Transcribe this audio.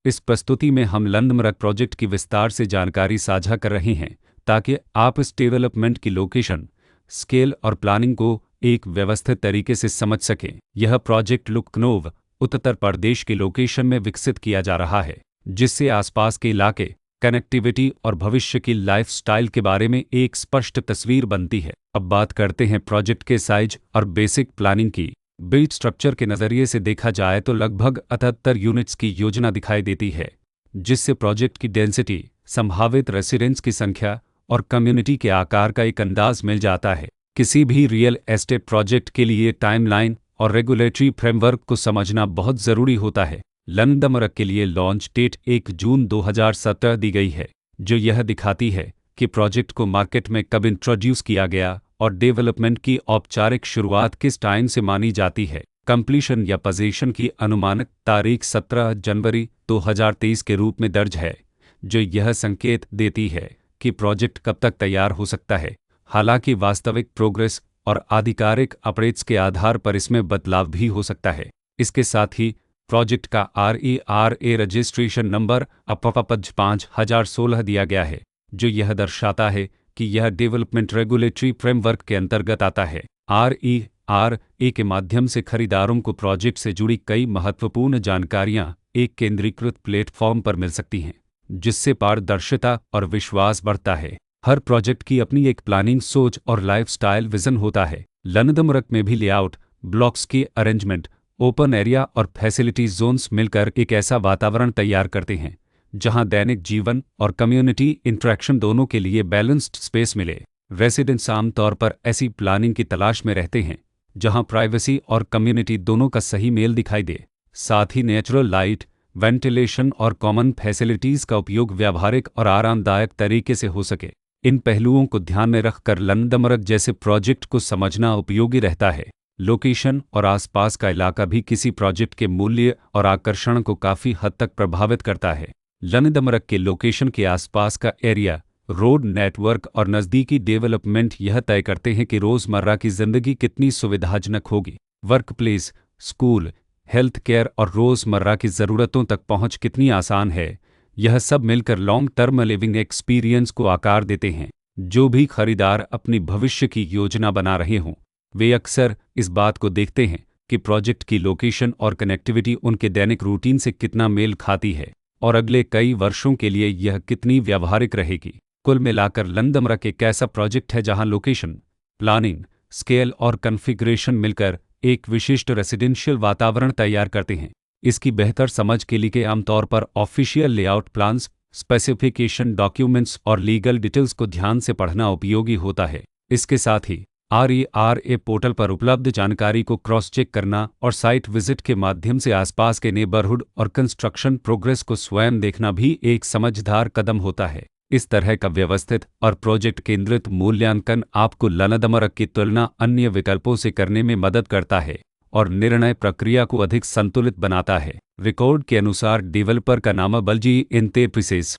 इस प्रस्तुति में हम लंडमरग प्रोजेक्ट की विस्तार से जानकारी साझा कर रहे हैं ताकि आप इस डेवलपमेंट की लोकेशन, स्केल और प्लानिंग को एक व्यवस्थित तरीके से समझ सकें। यह प्रोजेक्ट लखनऊ, उत्तर प्रदेश के लोकेशन में विकसित किया जा रहा है, जिससे आसपास के इलाके, कनेक्टिविटी और भविष्य की लाइफस्टाइल के बारे में एक स्पष्ट तस्वीर बनती है। अब बात करते हैं प्रोजेक्ट के साइज और बेसिक प्लानिंग की। बिल्ड स्ट्रक्चर के नज़रिए से देखा जाए तो लगभग 78 यूनिट्स की योजना दिखाई देती है, जिससे प्रोजेक्ट की डेंसिटी, संभावित रेसिडेंट्स की संख्या और कम्युनिटी के आकार का एक अंदाज मिल जाता है। किसी भी रियल एस्टेट प्रोजेक्ट के लिए टाइमलाइन और रेगुलेटरी फ्रेमवर्क को समझना बहुत ज़रूरी होता है। लंडमरग के लिए लॉन्च डेट 1 जून 2017 दी गई है, जो यह दिखाती है कि प्रोजेक्ट को मार्केट में कब इंट्रोड्यूस किया गया और डेवलपमेंट की औपचारिक शुरुआत किस टाइम से मानी जाती है। कंप्लीशन या पोजीशन की अनुमानित तारीख 17 जनवरी 2023 के रूप में दर्ज है, जो यह संकेत देती है कि प्रोजेक्ट कब तक तैयार हो सकता है। हालांकि वास्तविक प्रोग्रेस और आधिकारिक अपडेट्स के आधार पर इसमें बदलाव भी हो सकता है। इसके साथ ही प्रोजेक्ट का RERA रजिस्ट्रेशन नंबर अपपज 5016 दिया गया है, जो यह दर्शाता है कि यह डेवलपमेंट रेगुलेटरी फ्रेमवर्क के अंतर्गत आता है। RERA के माध्यम से खरीदारों को प्रोजेक्ट से जुड़ी कई महत्वपूर्ण जानकारियां एक केंद्रीकृत प्लेटफॉर्म पर मिल सकती हैं, जिससे पारदर्शिता और विश्वास बढ़ता है। हर प्रोजेक्ट की अपनी एक प्लानिंग सोच और लाइफस्टाइल विजन होता है। लंडमरग में भी लेआउट, ब्लॉक्स की अरेंजमेंट, ओपन एरिया और फैसिलिटी जोन्स मिलकर एक ऐसा वातावरण तैयार करते हैं जहां दैनिक जीवन और कम्युनिटी इंटरेक्शन दोनों के लिए बैलेंस्ड स्पेस मिले। रेसिडेंट्स आमतौर पर ऐसी प्लानिंग की तलाश में रहते हैं जहां प्राइवेसी और कम्युनिटी दोनों का सही मेल दिखाई दे। साथ ही नेचुरल लाइट, वेंटिलेशन और कॉमन फैसिलिटीज़ का उपयोग व्यावहारिक और आरामदायक तरीके से हो सके। इन पहलुओं को ध्यान में रखकर लंडमरग जैसे प्रोजेक्ट को समझना उपयोगी रहता है। लोकेशन और आसपास का इलाका भी किसी प्रोजेक्ट के मूल्य और आकर्षण को काफ़ी हद तक प्रभावित करता है। लंडमरग के लोकेशन के आसपास का एरिया, रोड नेटवर्क और नज़दीकी डेवलपमेंट यह तय करते हैं कि रोज़मर्रा की ज़िंदगी कितनी सुविधाजनक होगी। Work place, school, health care और रोज़मर्रा की ज़रूरतों तक पहुंच कितनी आसान है। यह सब मिलकर लॉन्ग टर्म लिविंग एक्सपीरियंस को आकार देते हैं। जो भी खरीदार अपनी भविष्य की योजना बना रहे हों, वे अक्सर इस बात को देखते हैं कि प्रोजेक्ट की लोकेशन और कनेक्टिविटी उनके दैनिक रूटीन से कितना मेल खाती है और अगले कई वर्षों के लिए यह कितनी व्यावहारिक रहेगी। कुल मिलाकर लंडमरग एक ऐसा प्रोजेक्ट है जहां लोकेशन, प्लानिंग, स्केल और कॉन्फ़िगरेशन मिलकर एक विशिष्ट रेसिडेंशियल वातावरण तैयार करते हैं। इसकी बेहतर समझ के लिए आमतौर पर official layout plans, specification documents और लीगल डिटेल्स को ध्यान से पढ़ना उपयोगी होता है। इसके साथ ही RERA पोर्टल पर उपलब्ध जानकारी को क्रॉस चेक करना और साइट विजिट के माध्यम से आसपास के नेबरहुड और कंस्ट्रक्शन प्रोग्रेस को स्वयं देखना भी एक समझदार कदम होता है। इस तरह का व्यवस्थित और प्रोजेक्ट केंद्रित मूल्यांकन आपको लंडमरग की तुलना अन्य विकल्पों से करने में मदद करता है और निर्णय प्रक्रिया को अधिक संतुलित बनाता है। रिकॉर्ड के अनुसार डेवलपर का नाम बलजी इंतेप्रिसेस